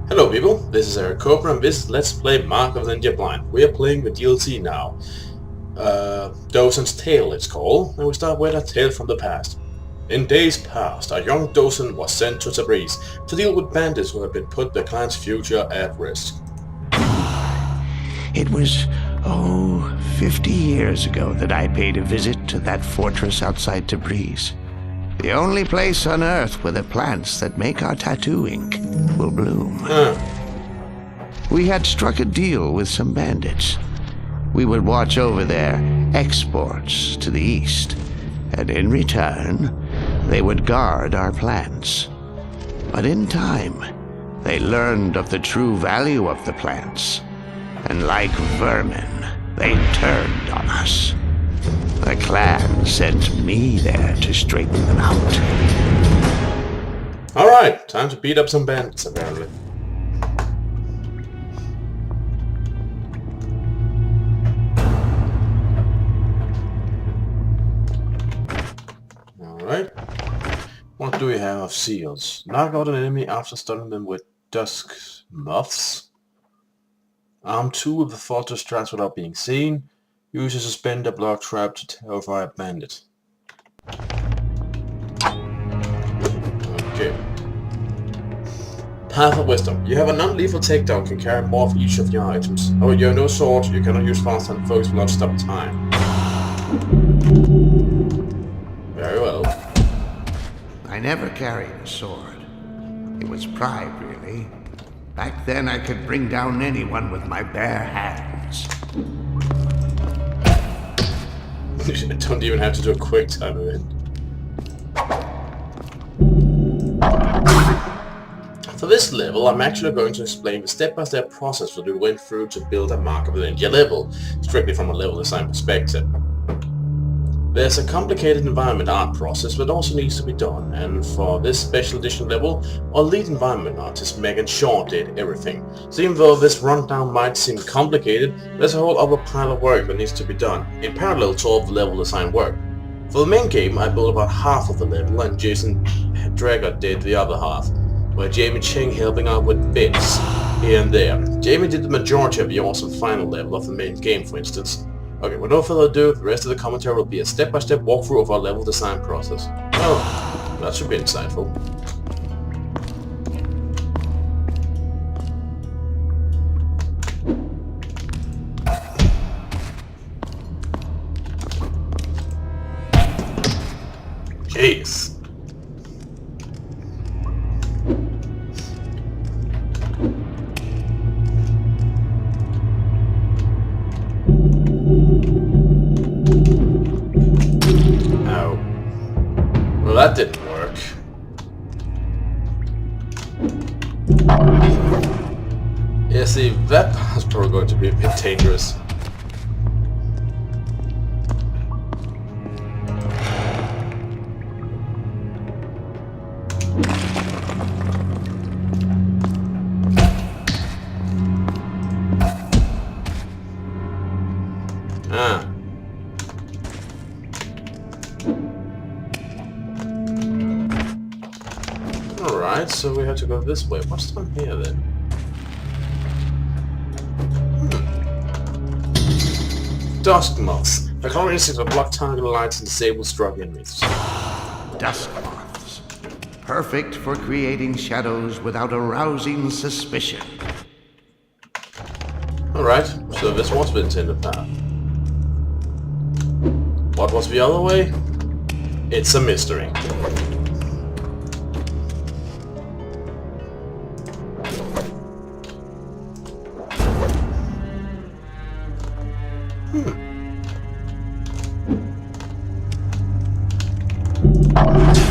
Hello people, this is Eric Cooper and this is Let's Play Mark of the Ninja Blind. We are playing the DLC now. Dosen's Tale it's called, and we start with a tale from the past. In days past, a young Dosen was sent to Tabriz to deal with bandits who had been put the clan's future at risk. It was, 50 years ago that I paid a visit to that fortress outside Tabriz. The only place on Earth where the plants that make our tattoo ink will bloom. We had struck a deal with some bandits. We would watch over their exports to the east, and in return, they would guard our plants. But in time, they learned of the true value of the plants, and like vermin, they turned on us. The clan sent me there to straighten them out. Alright, time to beat up some bandits apparently. Alright. What do we have of seals? Knock out an enemy after stunning them with dusk moths. Arm 2 of the fortress traps without being seen. Use a suspender block trap to terrify a bandit. Okay. Path of Wisdom. You have a non-lethal takedown, can carry more of each of your items. However, you have no sword, you cannot use fast hand focus will not stop time. Very well. I never carried a sword. It was pride, really. Back then I could bring down anyone with my bare hands. I don't even have to do a quick time of it. For this level, I'm actually going to explain the step-by-step process that we went through to build a Mark of the Ninja level, strictly from a level design perspective. There's a complicated environment art process that also needs to be done, and for this special edition level, our lead environment artist Megan Shaw did everything. So even though this rundown might seem complicated, there's a whole other pile of work that needs to be done, in parallel to all the level design work. For the main game, I built about half of the level, and Jason Drager did the other half, with Jamie Cheng helping out with bits here and there. Jamie did the majority of the awesome final level of the main game, for instance. Okay, with no further ado, the rest of the commentary will be a step-by-step walkthrough of our level design process. Oh, that should be insightful. Jeez. Well, that didn't work. Yeah, see, that is probably going to be a bit dangerous. Ah. Alright, so we have to go this way. What's down here then? Dusk moths. The color instincts will block target lights and disable struck enemies. Dusk moths. Perfect for creating shadows without arousing suspicion. Alright, so this was the intended path. What was the other way? It's a mystery.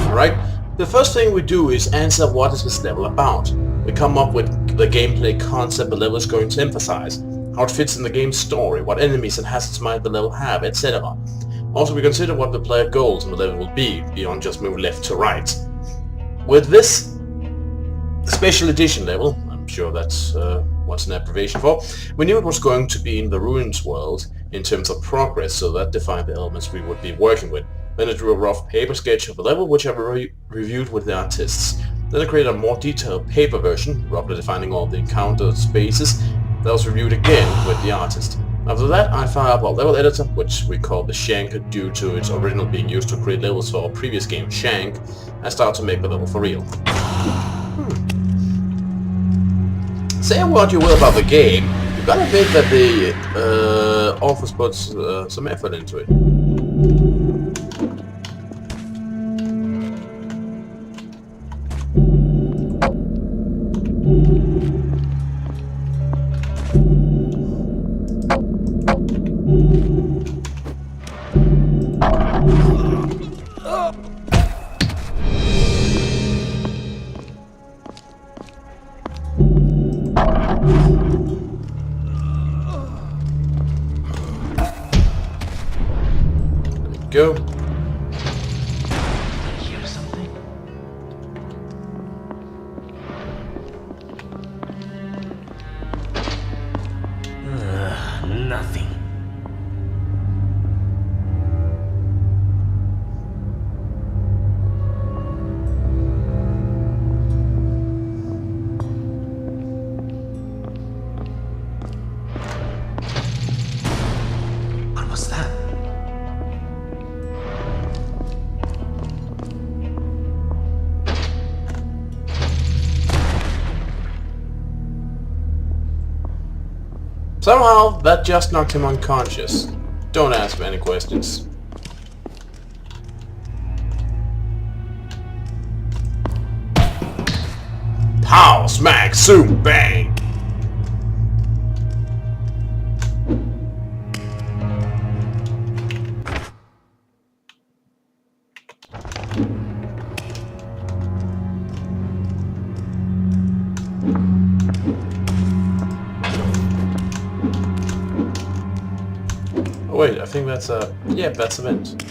Alright, the first thing we do is answer what is this level about. We come up with the gameplay concept the level is going to emphasize, how it fits in the game's story, what enemies and hazards might the level have, etc. Also we consider what the player goals in the level will be, beyond just moving left to right. With this special edition level, I'm sure that's what's an abbreviation for, we knew it was going to be in the Ruins world in terms of progress, so that defined the elements we would be working with. Then I drew a rough paper sketch of the level, which I reviewed with the artists. Then I created a more detailed paper version, roughly defining all the encounter spaces, that was reviewed again with the artist. After that, I fired up our level editor, which we call the Shank due to its original being used to create levels for our previous game Shank, and started to make the level for real. Say what you will about the game, you gotta admit that the authors put some effort into it. Go. Hear something? Nothing. What was that? Somehow, that just knocked him unconscious. Don't ask me any questions. Pow! Smack! Zoom! Bang! Oh wait, I think that's a... yeah, that's a vent.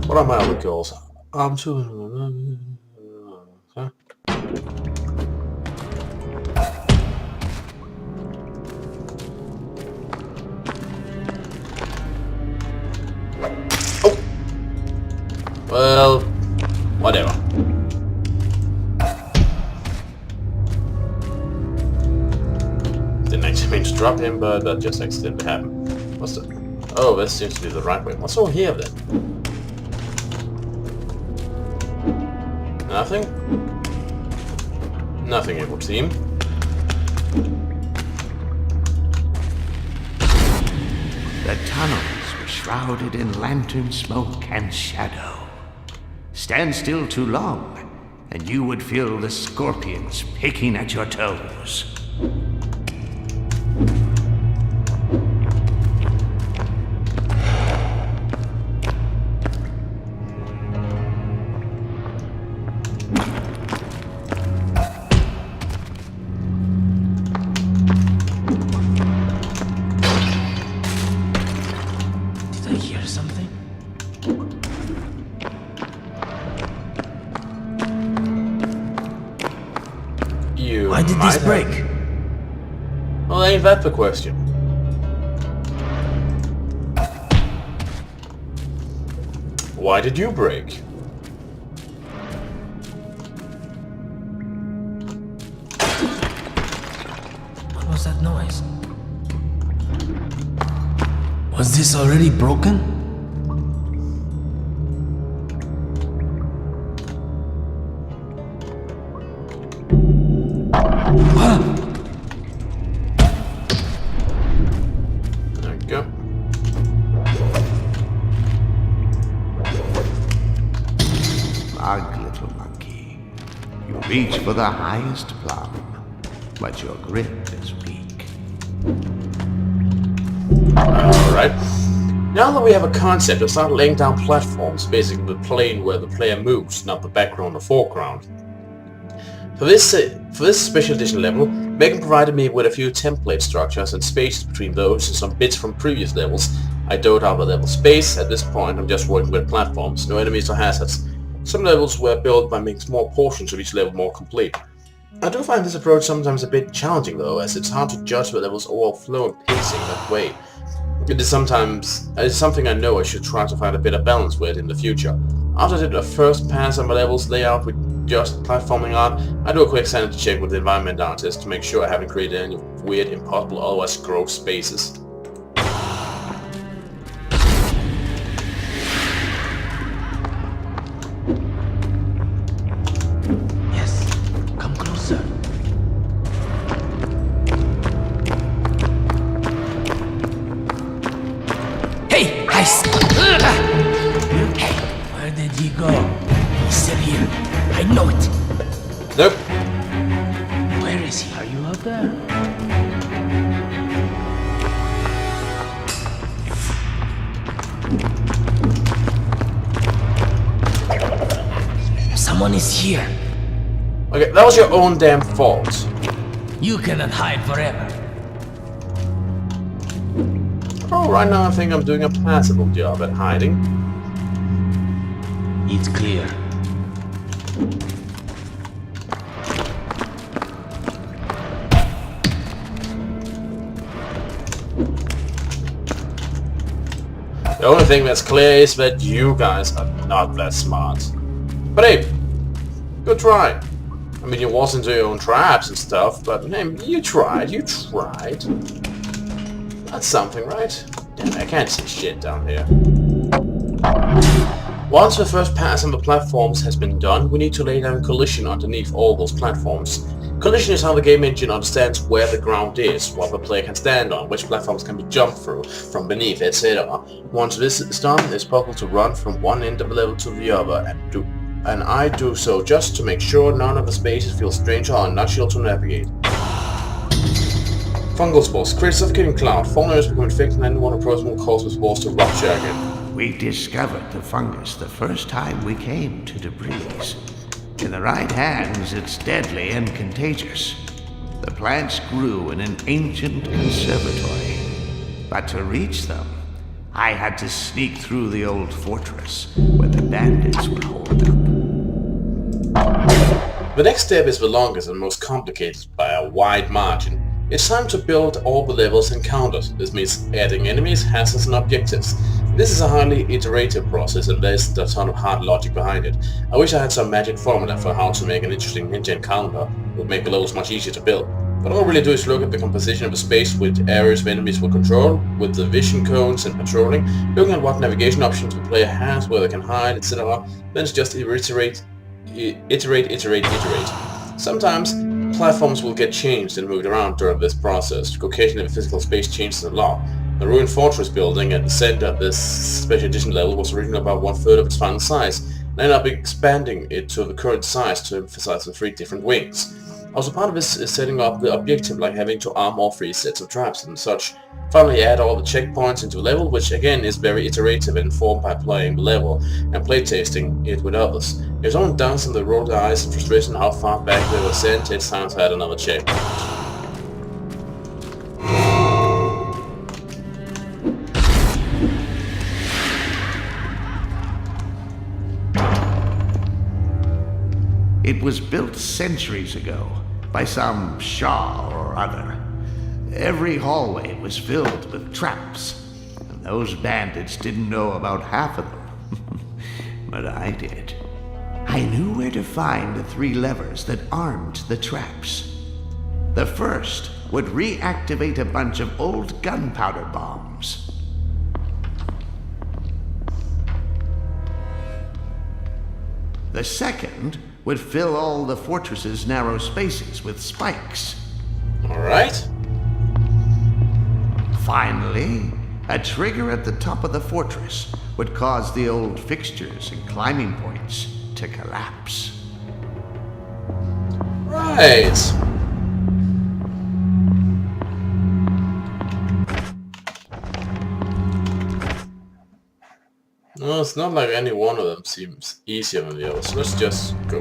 What are my other goals? Huh? Oh! Well, whatever. Didn't actually mean to drop him, but that just accidentally happened. What's that? Oh, this seems to be the right way. What's over here then? Nothing? Nothing, it would seem. The tunnels were shrouded in lantern smoke and shadow. Stand still too long, and you would feel the scorpions picking at your toes. Did I hear something? You Why did might this have- break? Well, ain't that the question? Why did you break? What was that noise? Was this already broken? Ah! There we go. Ugh, little monkey. You reach for the highest plum, but your grip is weak. Alright. Now that we have a concept, let's start laying down platforms, basically the plane where the player moves, not the background or foreground. For this special edition level, Megan provided me with a few template structures and spaces between those and some bits from previous levels. I don't have a level space. At this point I'm just working with platforms, no enemies or hazards. Some levels were built by making small portions of each level more complete. I do find this approach sometimes a bit challenging though, as it's hard to judge the level's overall flow and pacing that way. It is something I know I should try to find a bit of balance with in the future. After I did a first pass on my level's layout with just platforming art, I do a quick sanity check with the environment artist to make sure I haven't created any weird, impossible, otherwise gross spaces. Yes, come closer. Hey, Heist! Hey, where did he go? He's still here. I know it. Nope. Where is he? Are you out there? Someone is here. Okay, that was your own damn fault. You cannot hide forever. Oh, right now I think I'm doing a passable job at hiding. It's clear. The only thing that's clear is that you guys are not that smart. But hey, good try. I mean, you was into your own traps and stuff, but hey, you tried. That's something, right? Damn, I can't see shit down here. Once the first pass on the platforms has been done, we need to lay down collision underneath all those platforms. Collision is how the game engine understands where the ground is, what the player can stand on, which platforms can be jumped through, from beneath, etc. Once this is done, it's possible to run from one end of the level to the other, and I do so just to make sure none of the spaces feel strange or unnatural to navigate. Fungal spores, create a suffocating cloud, fallen areas become infected and anyone approaching will cause the spores to rupture again. We discovered the fungus the first time we came to Debris. In the right hands, it's deadly and contagious. The plants grew in an ancient conservatory. But to reach them, I had to sneak through the old fortress where the bandits were holed up. The next step is the longest and most complicated by a wide margin. It's time to build all the levels encountered. This means adding enemies, hazards and objectives. This is a highly iterative process and there's a ton of hard logic behind it. I wish I had some magic formula for how to make an interesting ninja encounter. It would make the levels much easier to build. But all I really do is look at the composition of the space with areas the enemies will control, with the vision cones and patrolling, looking at what navigation options the player has, where they can hide, etc. Then it's just iterate. Sometimes platforms will get changed and moved around during this process. Occasionally the physical space changes a lot. The ruined fortress building at the center of this special edition level was originally about 1/3 of its final size, and I ended up expanding it to the current size to emphasize the 3 different wings. Also part of this is setting up the objective, like having to arm all 3 sets of traps and such. Finally add all the checkpoints into a level, which again is very iterative and informed by playing the level and playtesting it with others. If someone downs in the roll their eyes in frustration how far back they were sent, it's time to add another checkpoint. It was built centuries ago by some Shah or other. Every hallway was filled with traps, and those bandits didn't know about half of them. But I did. I knew where to find the 3 levers that armed the traps. The first would reactivate a bunch of old gunpowder bombs. The second would fill all the fortress's narrow spaces with spikes. Alright. Finally, a trigger at the top of the fortress would cause the old fixtures and climbing points to collapse. Right. No, it's not like any one of them seems easier than the others. Let's just go.